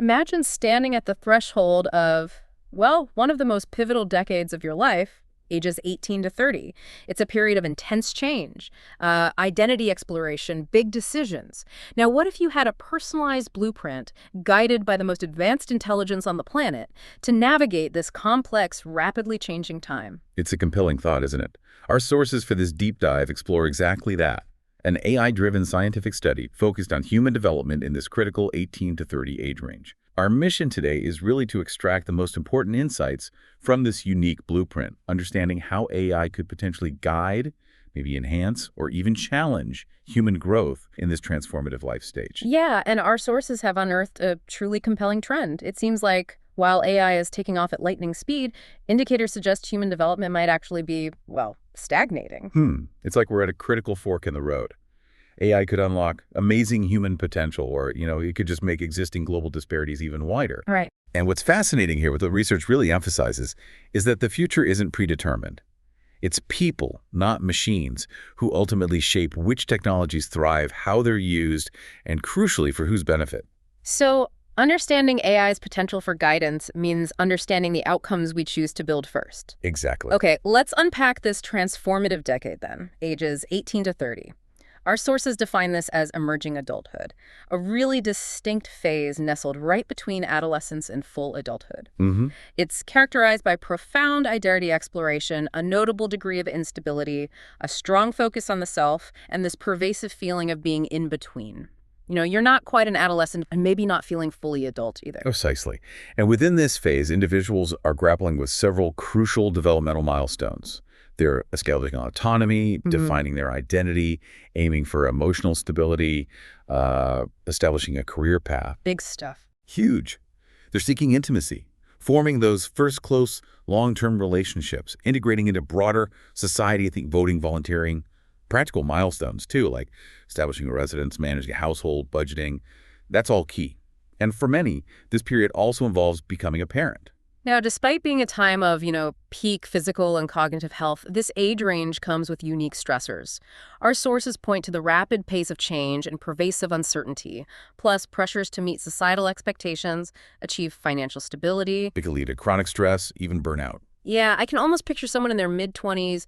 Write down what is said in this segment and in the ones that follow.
Imagine standing at the threshold of, well, one of the most pivotal decades of your life, ages 18 to 30. It's a period of intense change, identity exploration, big decisions. Now, what if you had a personalized blueprint guided by the most advanced intelligence on the planet to navigate this complex, rapidly changing time? It's a compelling thought, isn't it? Our sources for this deep dive explore exactly that. An AI-driven scientific study focused on human development in this critical 18 to 30 age range. Our mission today is really to extract the most important insights from this unique blueprint, understanding how AI could potentially guide, maybe enhance, or even challenge human growth in this transformative life stage. Yeah, and our sources have unearthed a truly compelling trend. It seems like while AI is taking off at lightning speed, indicators suggest human development might actually be, well, stagnating. It's like we're at a critical fork in the road. AI could unlock amazing human potential, or, it could just make existing global disparities even wider. Right. And what's fascinating here, what the research really emphasizes, is that the future isn't predetermined. It's people, not machines, who ultimately shape which technologies thrive, how they're used, and crucially, for whose benefit. So, understanding AI's potential for guidance means understanding the outcomes we choose to build first. Exactly. Okay, let's unpack this transformative decade then, ages 18 to 30. Our sources define this as emerging adulthood, a really distinct phase nestled right between adolescence and full adulthood. It's characterized by profound identity exploration, a notable degree of instability, a strong focus on the self, and this pervasive feeling of being in between. You're not quite an adolescent and maybe not feeling fully adult either. Precisely. And within this phase, individuals are grappling with several crucial developmental milestones. They're establishing autonomy, defining their identity, aiming for emotional stability, establishing a career path. Big stuff. Huge. They're seeking intimacy, forming those first close, long-term relationships, integrating into broader society, I think voting, volunteering, practical milestones too, like establishing a residence, managing a household, budgeting. That's all key. And for many, this period also involves becoming a parent. Now, despite being a time of, peak physical and cognitive health, this age range comes with unique stressors. Our sources point to the rapid pace of change and pervasive uncertainty, plus pressures to meet societal expectations, achieve financial stability. It can lead to chronic stress, even burnout. Yeah, I can almost picture someone in their mid-20s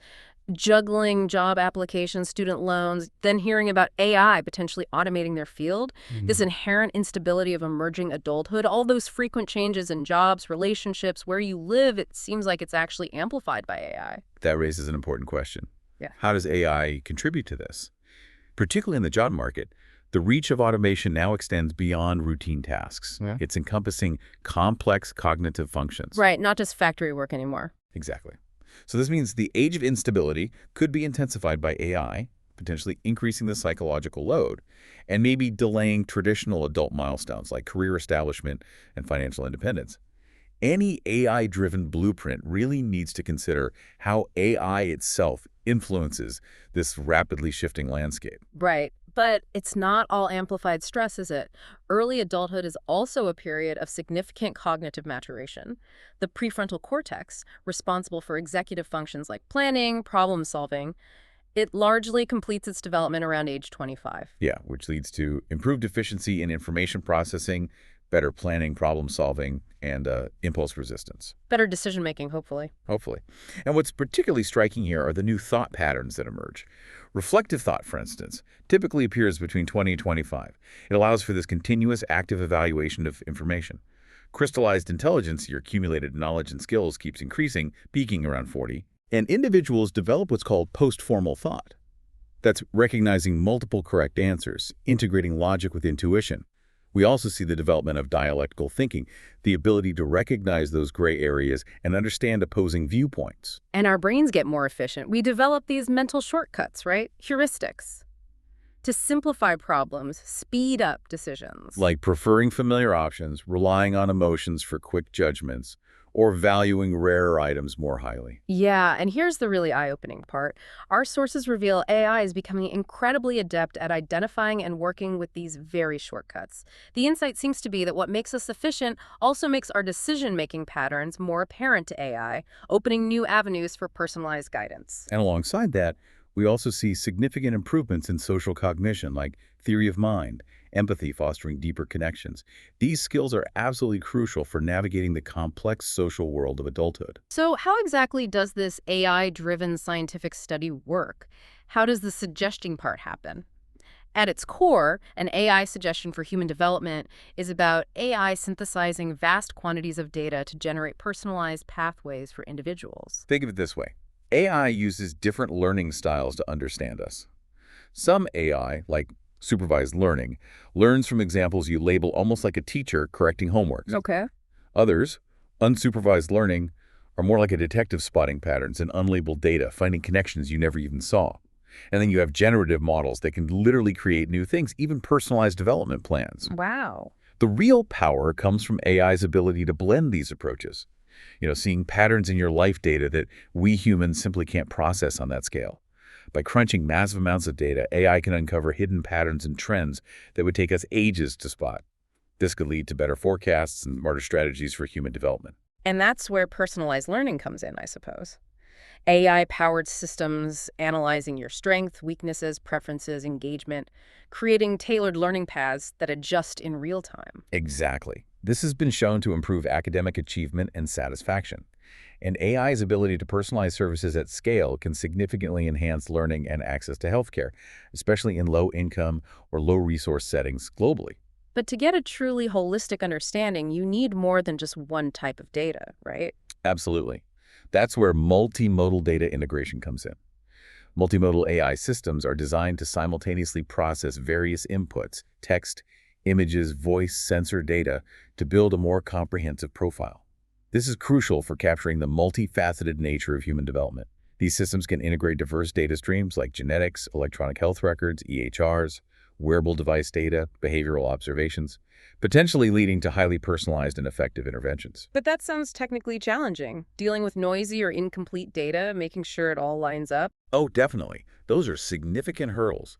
juggling job applications, student loans, then hearing about AI potentially automating their field, this inherent instability of emerging adulthood, all those frequent changes in jobs, relationships, where you live, it seems like it's actually amplified by AI. That raises an important question. Yeah. How does AI contribute to this? Particularly in the job market, the reach of automation now extends beyond routine tasks. Yeah. It's encompassing complex cognitive functions. Right, not just factory work anymore. Exactly. So this means the age of instability could be intensified by AI, potentially increasing the psychological load, and maybe delaying traditional adult milestones like career establishment and financial independence. Any AI-driven blueprint really needs to consider how AI itself influences this rapidly shifting landscape. Right. But it's not all amplified stress, is it? Early adulthood is also a period of significant cognitive maturation. The prefrontal cortex, responsible for executive functions like planning, problem solving, it largely completes its development around age 25. Yeah, which leads to improved efficiency in information processing, better planning, problem solving, and impulse resistance. Better decision-making, hopefully. Hopefully. And what's particularly striking here are the new thought patterns that emerge. Reflective thought, for instance, typically appears between 20 and 25. It allows for this continuous active evaluation of information. Crystallized intelligence, your accumulated knowledge and skills, keeps increasing, peaking around 40. And individuals develop what's called post-formal thought. That's recognizing multiple correct answers, integrating logic with intuition. We also see the development of dialectical thinking, the ability to recognize those gray areas and understand opposing viewpoints. And our brains get more efficient. We develop these mental shortcuts, right? Heuristics. To simplify problems, speed up decisions. Like preferring familiar options, relying on emotions for quick judgments, or valuing rarer items more highly. Yeah, and here's the really eye-opening part. Our sources reveal AI is becoming incredibly adept at identifying and working with these very shortcuts. The insight seems to be that what makes us efficient also makes our decision-making patterns more apparent to AI, opening new avenues for personalized guidance. And alongside that, we also see significant improvements in social cognition like theory of mind, empathy fostering deeper connections. These skills are absolutely crucial for navigating the complex social world of adulthood. So how exactly does this AI-driven scientific study work? How does the suggesting part happen? At its core, an AI suggestion for human development is about AI synthesizing vast quantities of data to generate personalized pathways for individuals. Think of it this way. AI uses different learning styles to understand us. Some AI, like supervised learning, learns from examples you label almost like a teacher correcting homework. Okay. Others, unsupervised learning, are more like a detective spotting patterns and unlabeled data, finding connections you never even saw. And then you have generative models that can literally create new things, even personalized development plans. Wow. The real power comes from AI's ability to blend these approaches. Seeing patterns in your life data that we humans simply can't process on that scale. By crunching massive amounts of data, AI can uncover hidden patterns and trends that would take us ages to spot. This could lead to better forecasts and smarter strategies for human development. And that's where personalized learning comes in, I suppose. AI-powered systems analyzing your strengths, weaknesses, preferences, engagement, creating tailored learning paths that adjust in real time. Exactly. This has been shown to improve academic achievement and satisfaction. And AI's ability to personalize services at scale can significantly enhance learning and access to healthcare, especially in low-income or low-resource settings globally. But to get a truly holistic understanding, you need more than just one type of data, right? Absolutely. That's where multimodal data integration comes in. Multimodal AI systems are designed to simultaneously process various inputs, text, images, voice, sensor data, to build a more comprehensive profile. This is crucial for capturing the multifaceted nature of human development. These systems can integrate diverse data streams like genetics, electronic health records, EHRs, wearable device data, behavioral observations, potentially leading to highly personalized and effective interventions. But that sounds technically challenging. Dealing with noisy or incomplete data, making sure it all lines up. Oh, definitely. Those are significant hurdles.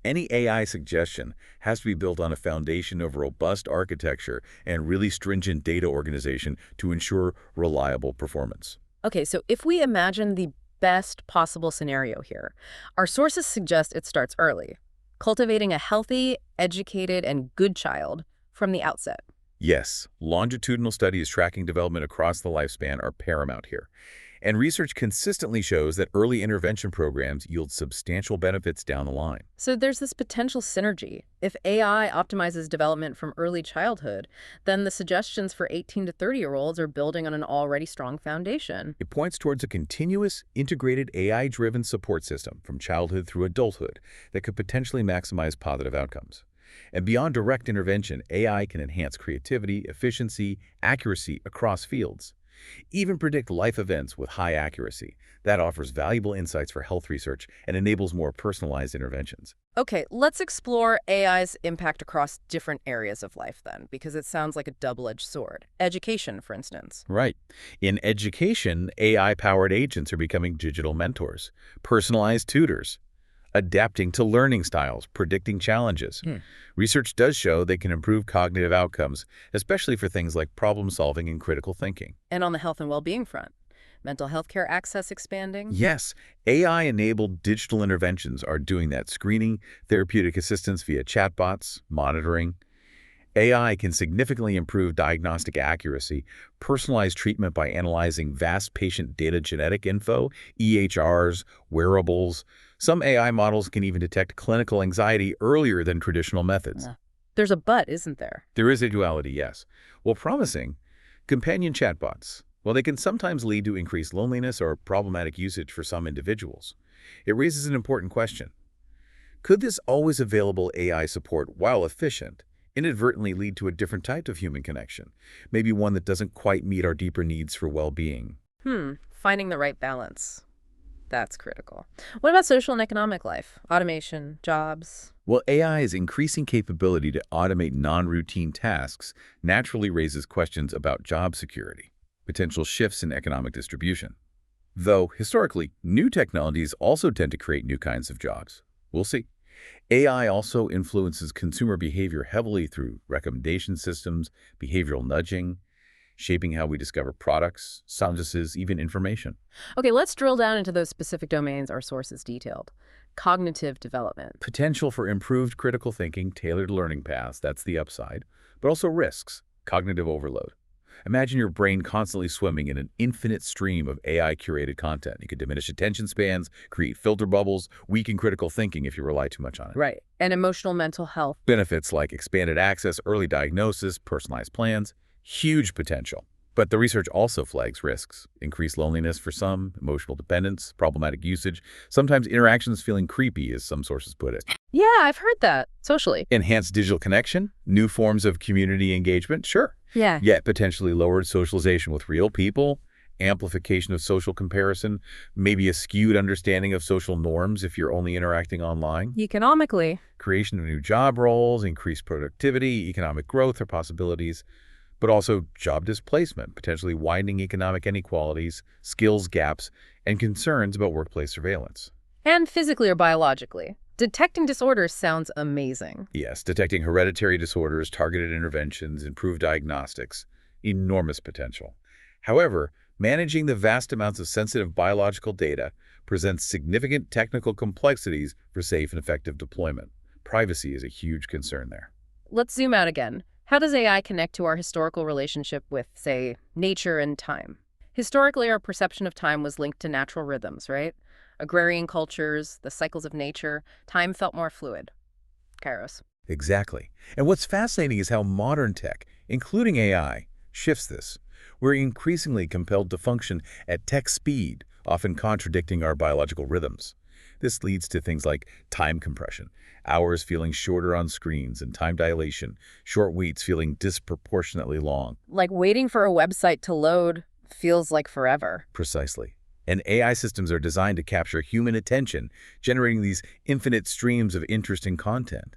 Any AI suggestion has to be built on a foundation of robust architecture and really stringent data organization to ensure reliable performance. Okay, so if we imagine the best possible scenario here, our sources suggest it starts early, cultivating a healthy, educated, and good child from the outset. Yes, longitudinal studies tracking development across the lifespan are paramount here. And research consistently shows that early intervention programs yield substantial benefits down the line. So there's this potential synergy. If AI optimizes development from early childhood, then the suggestions for 18 to 30-year-olds are building on an already strong foundation. It points towards a continuous, integrated AI-driven support system from childhood through adulthood that could potentially maximize positive outcomes. And beyond direct intervention, AI can enhance creativity, efficiency, accuracy across fields. Even predict life events with high accuracy. That offers valuable insights for health research and enables more personalized interventions. Okay, let's explore AI's impact across different areas of life then, because it sounds like a double-edged sword. Education, for instance. Right. In education, AI-powered agents are becoming digital mentors, personalized tutors, adapting to learning styles, predicting challenges. Research does show they can improve cognitive outcomes, especially for things like problem-solving and critical thinking. And on the health and well-being front, mental health care access expanding. Yes, AI-enabled digital interventions are doing that, screening, therapeutic assistance via chatbots, monitoring. AI can significantly improve diagnostic accuracy, personalized treatment by analyzing vast patient data genetic info, EHRs, wearables. Some AI models can even detect clinical anxiety earlier than traditional methods. There's a but, isn't there? There is a duality, yes. While promising, companion chatbots, well, they can sometimes lead to increased loneliness or problematic usage for some individuals. It raises an important question. Could this always available AI support, while efficient, inadvertently lead to a different type of human connection, maybe one that doesn't quite meet our deeper needs for well-being? Finding the right balance. That's critical. What about social and economic life? Automation, jobs? Well, AI's increasing capability to automate non-routine tasks naturally raises questions about job security, potential shifts in economic distribution. Though, historically, new technologies also tend to create new kinds of jobs. We'll see. AI also influences consumer behavior heavily through recommendation systems, behavioral nudging, shaping how we discover products, services, even information. Okay, let's drill down into those specific domains our sources detailed. cognitive development. Potential for improved critical thinking, tailored learning paths, that's the upside, but also risks, cognitive overload. Imagine your brain constantly swimming in an infinite stream of AI-curated content. You could diminish attention spans, create filter bubbles, weaken critical thinking if you rely too much on it. Right. And emotional mental health. Benefits like expanded access, early diagnosis, personalized plans, huge potential. But the research also flags risks: increased loneliness for some, emotional dependence, problematic usage, sometimes interactions feeling creepy, as some sources put it. Yeah, I've heard that. Socially. Enhanced digital connection, new forms of community engagement, sure. Yeah. Yet potentially lowered socialization with real people, amplification of social comparison, maybe a skewed understanding of social norms if you're only interacting online. Economically. Creation of new job roles, increased productivity, economic growth are possibilities, but also job displacement, potentially widening economic inequalities, skills gaps, and concerns about workplace surveillance. And physically or biologically. Detecting disorders sounds amazing. Yes, detecting hereditary disorders, targeted interventions, improved diagnostics, enormous potential. However, managing the vast amounts of sensitive biological data presents significant technical complexities for safe and effective deployment. Privacy is a huge concern there. Let's zoom out again. How does AI connect to our historical relationship with, say, nature and time? Historically, our perception of time was linked to natural rhythms, right? Agrarian cultures, the cycles of nature, time felt more fluid. Kairos. Exactly. And what's fascinating is how modern tech, including AI, shifts this. We're increasingly compelled to function at tech speed, often contradicting our biological rhythms. This leads to things like time compression, hours feeling shorter on screens, and time dilation, short waits feeling disproportionately long. Like waiting for a website to load feels like forever. Precisely. And AI systems are designed to capture human attention, generating these infinite streams of interesting content.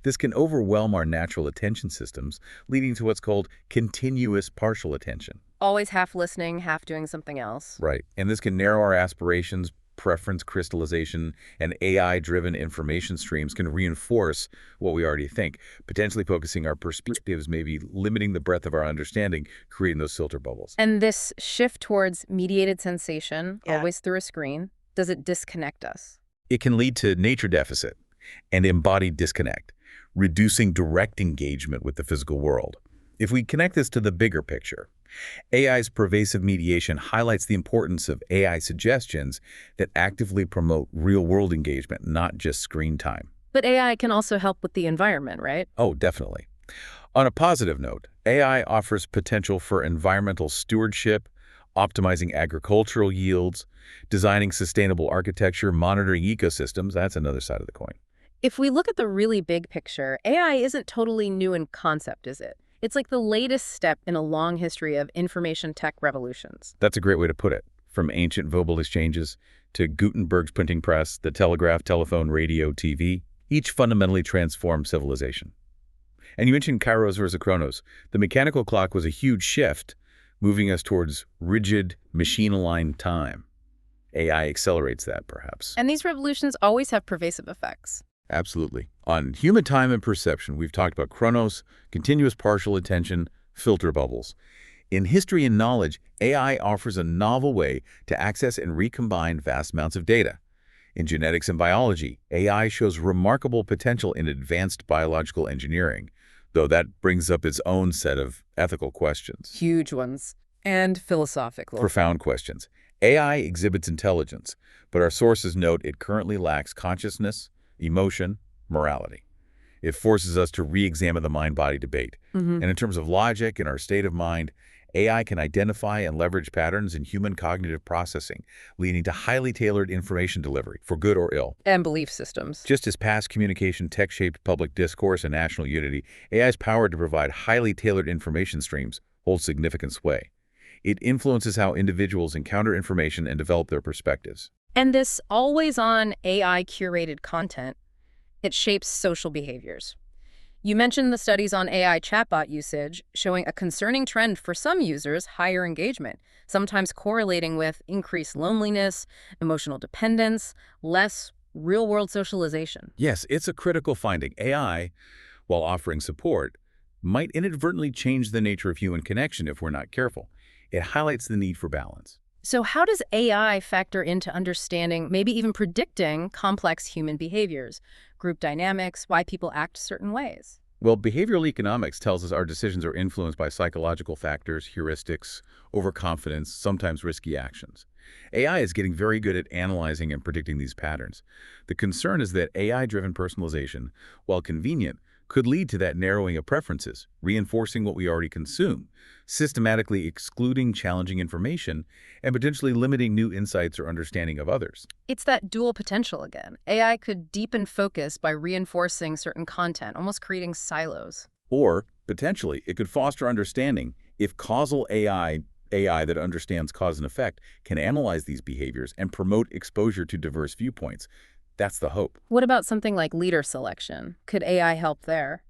This can overwhelm our natural attention systems, leading to what's called continuous partial attention. Always half listening, half doing something else. Right. And this can narrow our aspirations. Preference crystallization and AI-driven information streams can reinforce what we already think, potentially focusing our perspectives, maybe limiting the breadth of our understanding, creating those filter bubbles. And this shift towards mediated sensation, always through a screen, does it disconnect us? It can lead to nature deficit and embodied disconnect, reducing direct engagement with the physical world. If we connect this to the bigger picture, AI's pervasive mediation highlights the importance of AI suggestions that actively promote real-world engagement, not just screen time. But AI can also help with the environment, right? Oh, definitely. On a positive note, AI offers potential for environmental stewardship, optimizing agricultural yields, designing sustainable architecture, monitoring ecosystems. That's another side of the coin. If we look at the really big picture, AI isn't totally new in concept, is it? It's like the latest step in a long history of information tech revolutions. That's a great way to put it. From ancient verbal exchanges to Gutenberg's printing press, the telegraph, telephone, radio, TV, each fundamentally transformed civilization. And you mentioned Kairos versus Chronos. The mechanical clock was a huge shift, moving us towards rigid, machine-aligned time. AI accelerates that, perhaps. And these revolutions always have pervasive effects. Absolutely. On human time and perception, we've talked about chronos, continuous partial attention, filter bubbles. In history and knowledge, AI offers a novel way to access and recombine vast amounts of data. In genetics and biology, AI shows remarkable potential in advanced biological engineering, though that brings up its own set of ethical questions. Huge ones. And philosophical. Profound questions. AI exhibits intelligence, but our sources note it currently lacks consciousness, emotion, morality. It forces us to re-examine the mind-body debate. And in terms of logic and our state of mind, AI can identify and leverage patterns in human cognitive processing, leading to highly tailored information delivery, for good or ill. And belief systems. Just as past communication tech-shaped public discourse and national unity, AI's power to provide highly tailored information streams holds significant sway. It influences how individuals encounter information and develop their perspectives. And this always-on AI-curated content, it shapes social behaviors. You mentioned the studies on AI chatbot usage showing a concerning trend for some users, higher engagement, sometimes correlating with increased loneliness, emotional dependence, less real-world socialization. Yes, it's a critical finding. AI, while offering support, might inadvertently change the nature of human connection if we're not careful. It highlights the need for balance. So how does AI factor into understanding, maybe even predicting, complex human behaviors, group dynamics, why people act certain ways? Well, behavioral economics tells us our decisions are influenced by psychological factors, heuristics, overconfidence, sometimes risky actions. AI is getting very good at analyzing and predicting these patterns. The concern is that AI-driven personalization, while convenient, could lead to that narrowing of preferences, reinforcing what we already consume, systematically excluding challenging information, and potentially limiting new insights or understanding of others. It's that dual potential again. AI could deepen focus by reinforcing certain content, almost creating silos. Or, potentially, it could foster understanding if causal AI that understands cause and effect can analyze these behaviors and promote exposure to diverse viewpoints. That's the hope. What about something like leader selection? Could AI help there?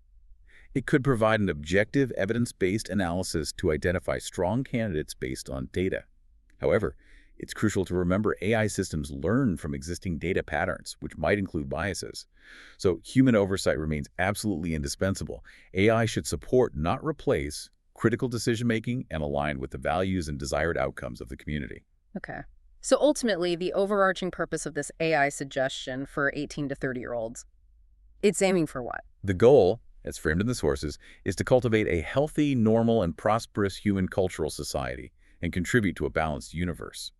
It could provide an objective, evidence-based analysis to identify strong candidates based on data. However, it's crucial to remember AI systems learn from existing data patterns, which might include biases. So human oversight remains absolutely indispensable. AI should support, not replace, critical decision-making and align with the values and desired outcomes of the community. Okay. So ultimately, the overarching purpose of this AI suggestion for 18 to 30-year-olds, it's aiming for what? The goal, as framed in the sources, is to cultivate a healthy, normal, and prosperous human cultural society and contribute to a balanced universe.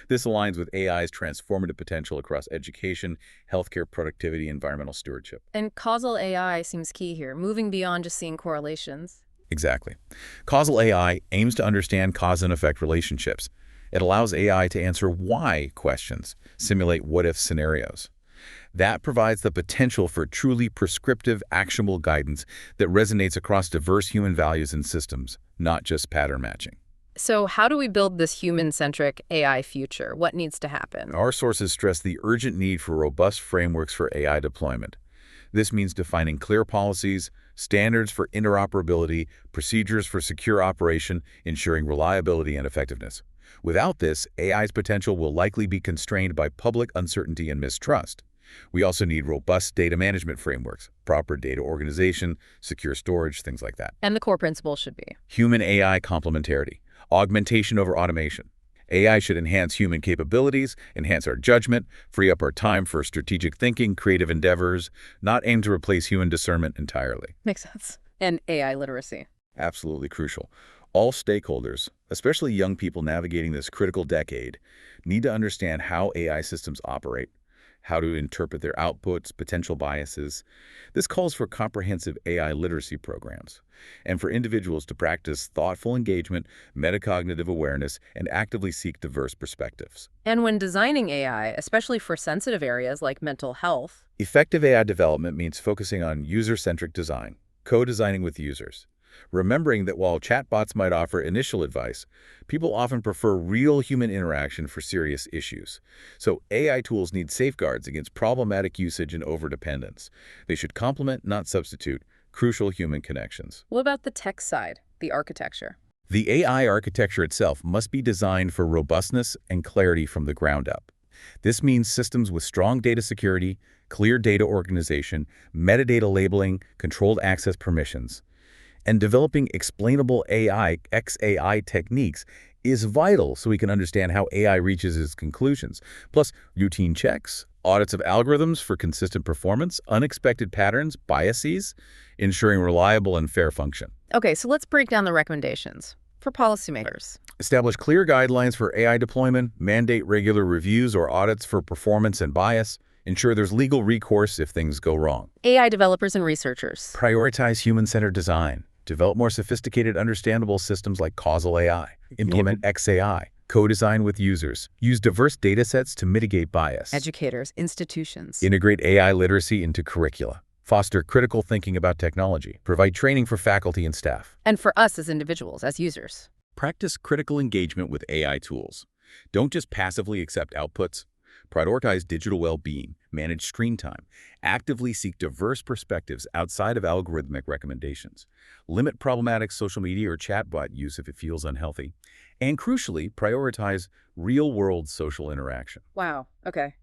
This aligns with AI's transformative potential across education, healthcare, productivity, and environmental stewardship. And causal AI seems key here, moving beyond just seeing correlations. Exactly. Causal AI aims to understand cause and effect relationships. It allows AI to answer why questions, simulate what-if scenarios. That provides the potential for truly prescriptive, actionable guidance that resonates across diverse human values and systems, not just pattern matching. So how do we build this human-centric AI future? What needs to happen? Our sources stress the urgent need for robust frameworks for AI deployment. This means defining clear policies, standards for interoperability, procedures for secure operation, ensuring reliability and effectiveness. Without this, AI's potential will likely be constrained by public uncertainty and mistrust. We also need robust data management frameworks, proper data organization, secure storage, things like that. And the core principle should be? Human-AI complementarity, augmentation over automation. AI should enhance human capabilities, enhance our judgment, free up our time for strategic thinking, creative endeavors, not aim to replace human discernment entirely. Makes sense. And AI literacy. Absolutely crucial. All stakeholders, especially young people navigating this critical decade, need to understand how AI systems operate, how to interpret their outputs, potential biases. This calls for comprehensive AI literacy programs, and for individuals to practice thoughtful engagement, metacognitive awareness, and actively seek diverse perspectives. And when designing AI, especially for sensitive areas like mental health, Effective AI development means focusing on user-centric design, co-designing with users. Remembering that while chatbots might offer initial advice, people often prefer real human interaction for serious issues. So AI tools need safeguards against problematic usage and overdependence. They should complement, not substitute, crucial human connections. what about the tech side, the architecture? The AI architecture itself must be designed for robustness and clarity from the ground up. This means systems with strong data security, clear data organization, metadata labeling, controlled access permissions. And developing explainable AI, XAI techniques is vital so we can understand how AI reaches its conclusions. Plus, routine checks, audits of algorithms for consistent performance, unexpected patterns, biases, ensuring reliable and fair function. Okay, so let's break down the recommendations for policymakers. Establish clear guidelines for AI deployment, mandate regular reviews or audits for performance and bias, ensure there's legal recourse if things go wrong. AI developers and researchers. Prioritize human-centered design. Develop more sophisticated, understandable systems like causal AI. Implement XAI. Co-design with users. Use diverse datasets to mitigate bias. Educators, institutions. Integrate AI literacy into curricula. Foster critical thinking about technology. Provide training for faculty and staff. And for us as individuals, as users. Practice critical engagement with AI tools. Don't just passively accept outputs. Prioritize digital well-being, manage screen time, actively seek diverse perspectives outside of algorithmic recommendations, limit problematic social media or chatbot use if it feels unhealthy, and crucially, prioritize real-world social interaction. Wow, okay.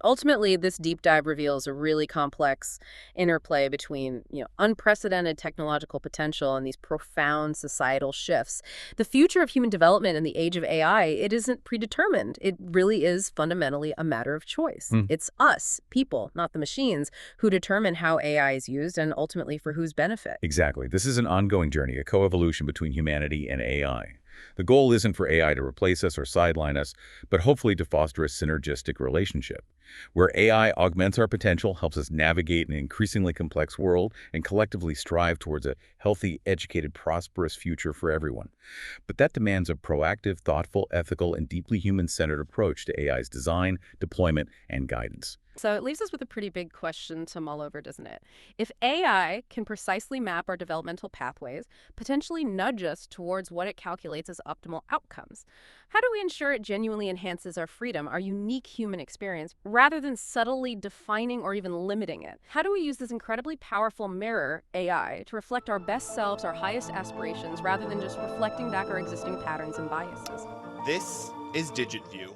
Ultimately, this deep dive reveals a really complex interplay between, unprecedented technological potential and these profound societal shifts. The future of human development in the age of AI, it isn't predetermined. It really is fundamentally a matter of choice. Hmm. It's us, people, not the machines, who determine how AI is used and ultimately for whose benefit. Exactly. This is an ongoing journey, a coevolution between humanity and AI. The goal isn't for AI to replace us or sideline us, but hopefully to foster a synergistic relationship, where AI augments our potential, helps us navigate an increasingly complex world, and collectively strive towards a healthy, educated, prosperous future for everyone. But that demands a proactive, thoughtful, ethical, and deeply human-centered approach to AI's design, deployment, and guidance. So it leaves us with a pretty big question to mull over, doesn't it? If AI can precisely map our developmental pathways, potentially nudge us towards what it calculates as optimal outcomes, how do we ensure it genuinely enhances our freedom, our unique human experience, rather than subtly defining or even limiting it? How do we use this incredibly powerful mirror, AI, to reflect our best selves, our highest aspirations, rather than just reflecting back our existing patterns and biases? This is DigitView.